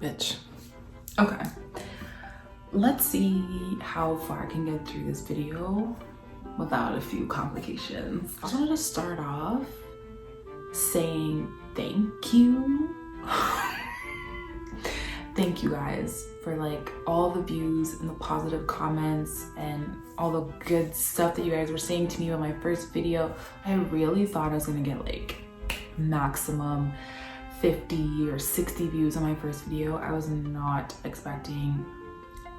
bitch. Okay, let's see how far I can get through this video without a few complications. I just wanted to start off saying thank you. Thank you guys for like all the views and the positive comments and all the good stuff that you guys were saying to me on my first video. I really thought I was gonna get like maximum 50 or 60 views on my first video. I was not expecting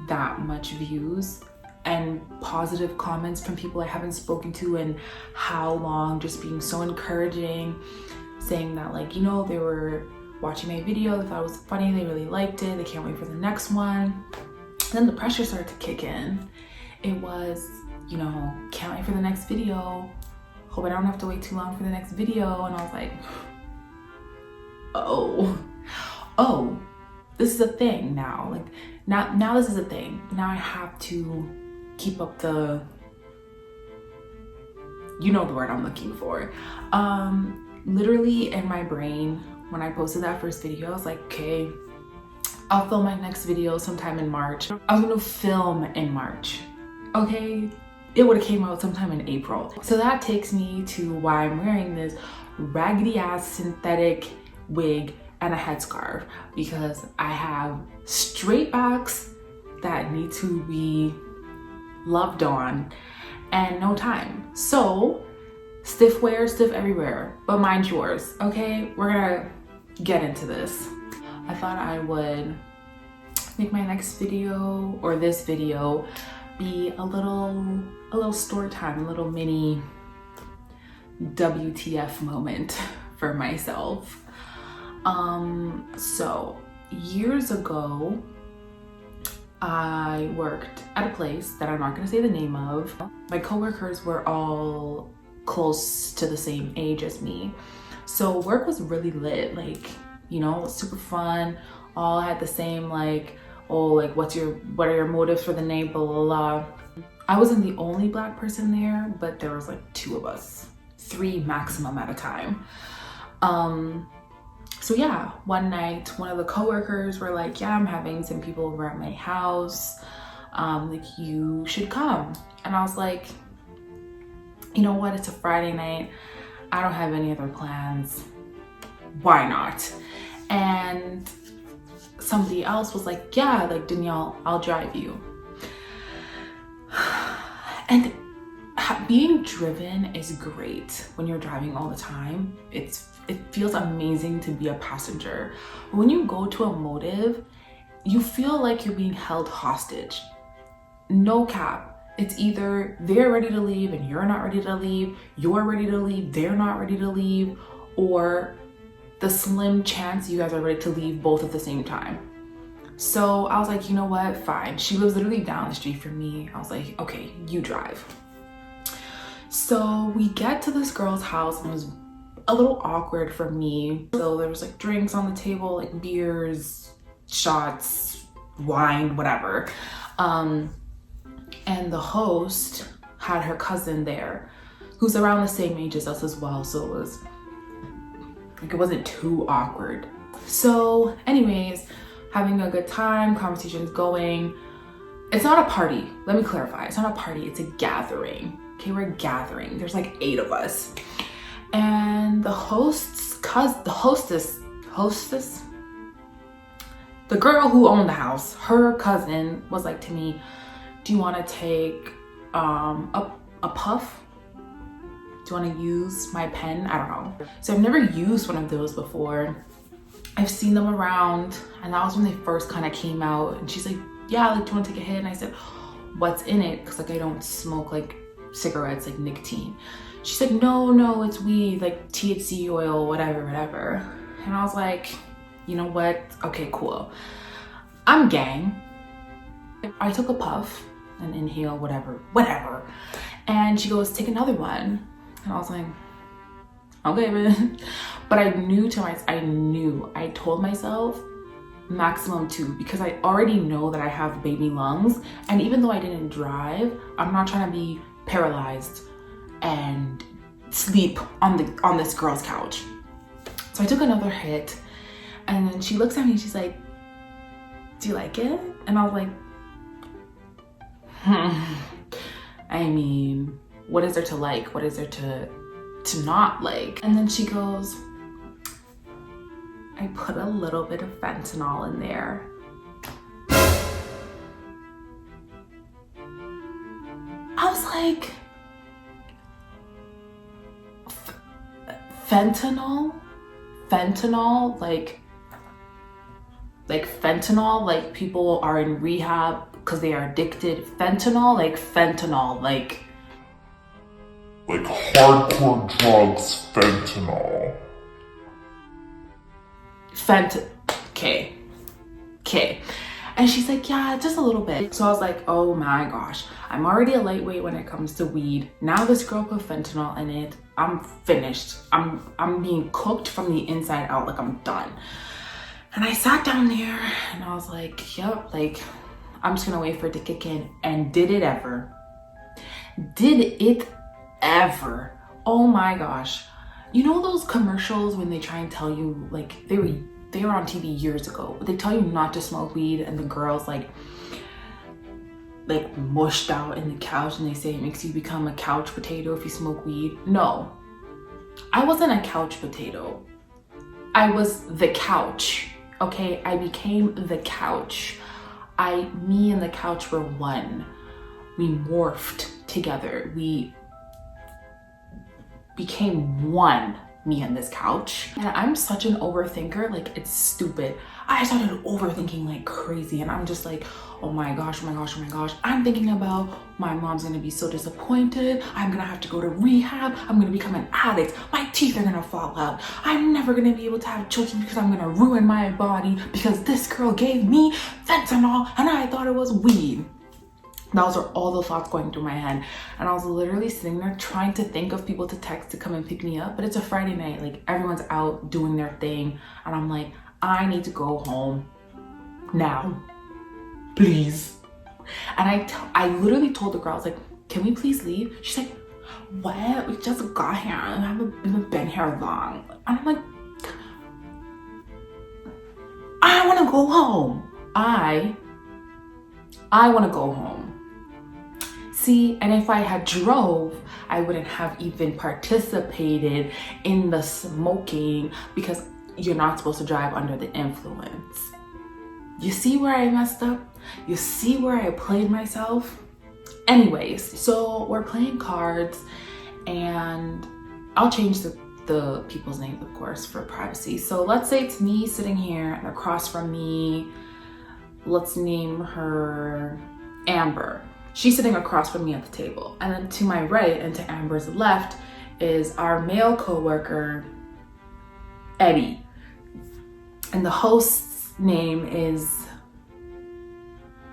that much views and positive comments from people I haven't spoken to in how long, just being so encouraging, saying that like, you know, they were watching my video, they thought it was funny, they really liked it, they can't wait for the next one. And then the pressure started to kick in. It was, you know, can't wait for the next video, hope I don't have to wait too long for the next video. And I was like, oh, this is a thing now. Like now this is a thing. Now I have to keep up the, you know the word I'm looking for. Literally in my brain, when I posted that first video, I was like, okay, I'll film my next video sometime in March. I was gonna film in March, okay? It would have came out sometime in April. So that takes me to why I'm wearing this raggedy ass synthetic wig and a headscarf, because I have straight backs that need to be loved on and no time. So stiff wear, stiff everywhere, but mind yours, okay? We're gonna get into this. I thought I would make my next video or this video be a little story time, a little mini WTF moment for myself. So years ago, I worked at a place that I'm not gonna say the name of. My coworkers were all close to the same age as me. So work was really lit, like, you know, super fun. All had the same like, oh, like what are your motives for the name, blah, blah, blah. I wasn't the only Black person there, but there was like 2 of us, 3 maximum at a time. So yeah, one night, one of the coworkers were like, yeah, I'm having some people over at my house. Like you should come. And I was like, you know what? It's a Friday night. I don't have any other plans. Why not? And somebody else was like, yeah, like Danielle, I'll drive you. And being driven is great when you're driving all the time. It feels amazing to be a passenger. When you go to a motive, you feel like you're being held hostage. No cap. It's either they're ready to leave and you're not ready to leave, you're ready to leave, they're not ready to leave, or the slim chance you guys are ready to leave both at the same time. So I was like, you know what, fine. She lives literally down the street from me. I was like, okay, you drive. So we get to this girl's house and it was a little awkward for me. So there was like drinks on the table, like beers, shots, wine, whatever. And the host had her cousin there, who's around the same age as us as well. So it was like, it wasn't too awkward. So anyways, having a good time, conversation's going. It's not a party, let me clarify. It's not a party, it's a gathering. Okay, we're gathering. There's like 8 of us. And the hostess, the girl who owned the house, her cousin was like to me, do you want to take a puff? Do you want to use my pen? I don't know. So I've never used one of those before. I've seen them around, and that was when they first kind of came out. And she's like, yeah, like, do you want to take a hit? And I said, what's in it? Because like I don't smoke like cigarettes, like nicotine. She said, no, it's weed, like THC oil, whatever. And I was like, you know what? Okay, cool. I'm gang. I took a puff and inhale, whatever. And she goes, take another one. And I was like, okay, man. But I told myself maximum 2, because I already know that I have baby lungs. And even though I didn't drive, I'm not trying to be paralyzed and sleep on this girl's couch. So I took another hit, and then she looks at me and she's like, do you like it? And I was like, I mean, what is there to like? What is there to not like? And then she goes, I put a little bit of fentanyl in there. I was like, fentanyl, like fentanyl, like people are in rehab because they are addicted. Fentanyl, like hardcore drugs, fentanyl. Okay. And she's like, yeah, just a little bit. So I was like, oh my gosh, I'm already a lightweight when it comes to weed. Now this girl put fentanyl in it. I'm finished. I'm being cooked from the inside out, like I'm done. And I sat down there and I was like, yep, like I'm just gonna wait for it to kick in. And did it ever? Did it ever? Oh my gosh. You know those commercials when they try and tell you, like they were on TV years ago, but they tell you not to smoke weed and the girls like mushed out in the couch and they say it makes you become a couch potato if you smoke weed. No, I wasn't a couch potato. I was the couch, okay? I became the couch. Me and the couch were one. We morphed together. We became one, me and this couch. And I'm such an overthinker, like it's stupid. I started overthinking like crazy and I'm just like, oh my gosh. I'm thinking about my mom's gonna be so disappointed. I'm gonna have to go to rehab. I'm gonna become an addict. My teeth are gonna fall out. I'm never gonna be able to have children because I'm gonna ruin my body because this girl gave me fentanyl and I thought it was weed. Those are all the thoughts going through my head. And I was literally sitting there trying to think of people to text to come and pick me up. But it's a Friday night, like everyone's out doing their thing. And I'm like, I need to go home now, please. And I literally told the girl, I was like, can we please leave? She's like, what? We just got here and I haven't even been here long. And I'm like, I want to go home. I want to go home. See, and if I had drove, I wouldn't have even participated in the smoking because you're not supposed to drive under the influence. You see where I messed up? You see where I played myself? Anyways, so we're playing cards and I'll change the people's names, of course, for privacy. So let's say it's me sitting here and across from me, let's name her Amber. She's sitting across from me at the table. And then to my right and to Amber's left is our male coworker, Eddie. And the host's name is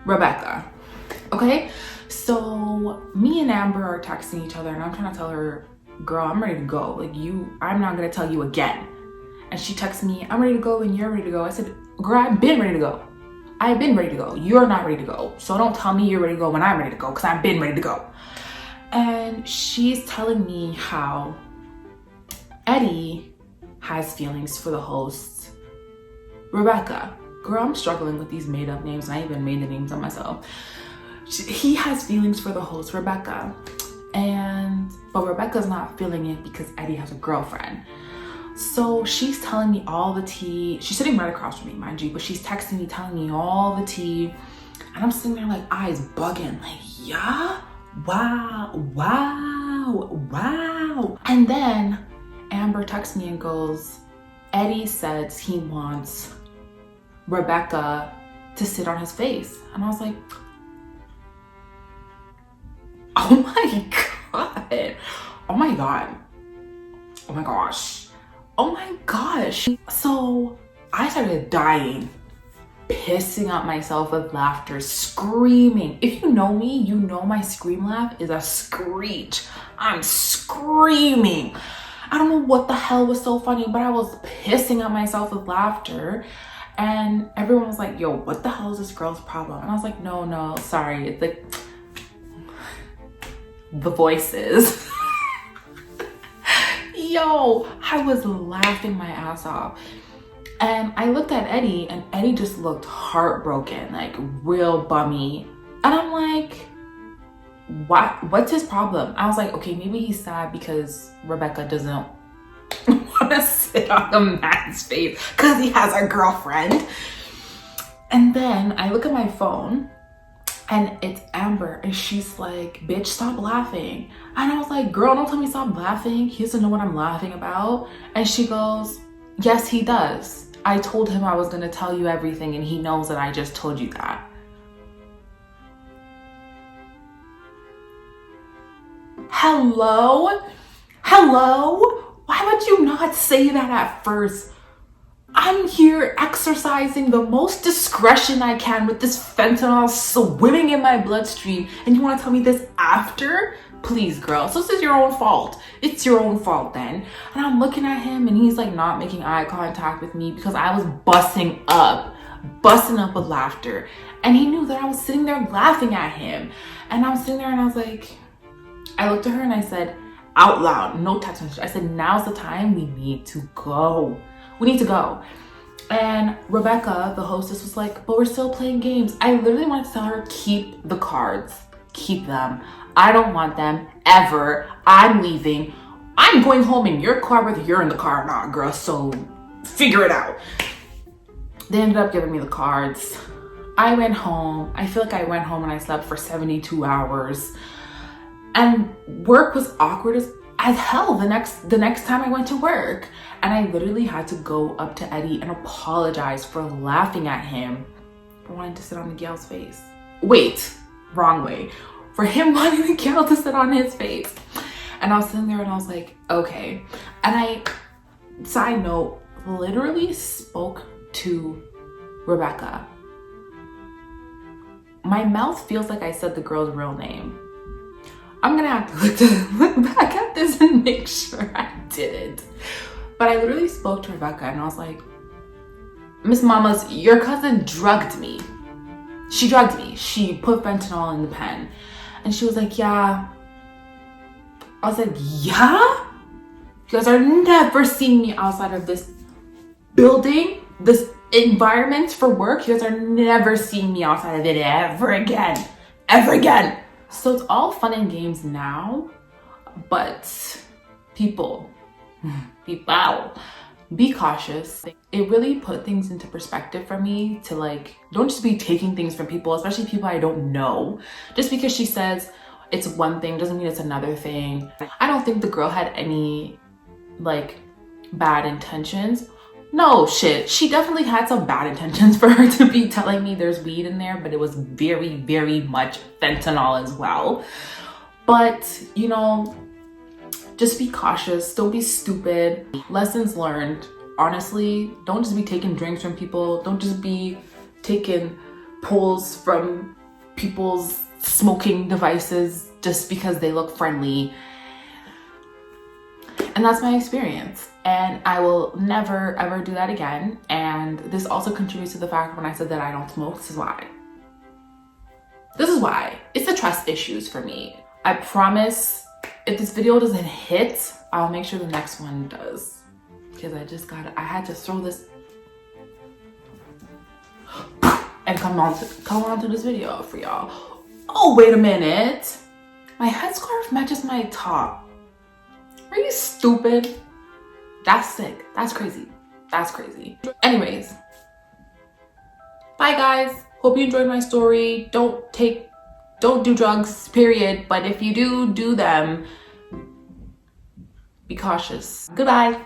Rebecca. Okay? So me and Amber are texting each other and I'm trying to tell her, girl, I'm ready to go. Like I'm not gonna tell you again. And she texts me, I'm ready to go and you're ready to go. I said, girl, I've been ready to go. I've been ready to go. You're not ready to go. So don't tell me you're ready to go when I'm ready to go because I've been ready to go. And she's telling me how Eddie has feelings for the host, Rebecca. Girl, I'm struggling with these made up names. I even made the names on myself. He has feelings for the host, Rebecca. But Rebecca's not feeling it because Eddie has a girlfriend. So she's telling me all the tea. She's sitting right across from me, mind you, but she's texting me, telling me all the tea. And I'm sitting there like eyes bugging, like, yeah, wow. And then Amber texts me and goes, Eddie says he wants Rebecca to sit on his face. And I was like, oh my God. Oh my God. Oh my gosh. Oh my gosh. So I started dying, pissing at myself with laughter, screaming. If you know me, you know my scream laugh is a screech. I'm screaming. I don't know what the hell was so funny, but I was pissing at myself with laughter. And everyone was like, yo, what the hell is this girl's problem? And I was like, no, sorry. It's like the voices. Yo, I was laughing my ass off. And I looked at Eddie, and Eddie just looked heartbroken, like real bummy. And I'm like, what's his problem? I was like, okay, maybe he's sad because Rebecca doesn't want to sit on the man's face because he has a girlfriend. And then I look at my phone and it's Amber, and she's like, bitch, stop laughing. And I was like, girl, don't tell me stop laughing. He doesn't know what I'm laughing about. And she goes, yes, he does. I told him I was gonna tell you everything, and he knows that I just told you that. Hello? Why would you not say that at first? I'm here exercising the most discretion I can with this fentanyl swimming in my bloodstream, and you want to tell me this after? Please, girl. So this is your own fault. It's your own fault then. And I'm looking at him, and he's like not making eye contact with me because I was busting up with laughter. And he knew that I was sitting there laughing at him. And I was sitting there and I was like, I looked at her and I said out loud, no text message, I said, now's the time, we need to go. We need to go. And Rebecca, the hostess, was like, but we're still playing games. I literally wanted to tell her, keep the cards. Keep them. I don't want them ever. I'm leaving. I'm going home in your car whether you're in the car or not, girl. So figure it out. They ended up giving me the cards. I went home. I feel like I went home and I slept for 72 hours. And work was awkward as hell the next time I went to work. And I literally had to go up to Eddie and apologize for laughing at him for wanting to sit on Miguel's face. Wait, wrong way. For him wanting Miguel to sit on his face. And I was sitting there and I was like, okay. And I, side note, literally spoke to Rebecca. My mouth feels like I said the girl's real name. I'm gonna have to look back at this and make sure I didn't. But I literally spoke to Rebecca and I was like, Miss Mamas, your cousin drugged me. She drugged me. She put fentanyl in the pen. And she was like, yeah. I was like, yeah? You guys are never seeing me outside of this building, this environment for work. You guys are never seeing me outside of it ever again. Ever again. So it's all fun and games now, but people, be cautious. It really put things into perspective for me to like, don't just be taking things from people, especially people I don't know. Just because she says it's one thing doesn't mean it's another thing. I don't think the girl had any like bad intentions. No, shit. She definitely had some bad intentions for her to be telling me there's weed in there, but it was very, very much fentanyl as well. But, you know, just be cautious. Don't be stupid. Lessons learned. Honestly, don't just be taking drinks from people. Don't just be taking pulls from people's smoking devices just because they look friendly. And that's my experience. And I will never, ever do that again. And this also contributes to the fact when I said that I don't smoke, this is why. This is why. It's the trust issues for me. I promise if this video doesn't hit, I'll make sure the next one does. Because I had to throw this and come on to this video for y'all. Oh, wait a minute. My headscarf matches my top. Are you stupid? That's sick. That's crazy. That's crazy. Anyways, bye guys. Hope you enjoyed my story. Don't do drugs, period. But if you do them, be cautious. Goodbye.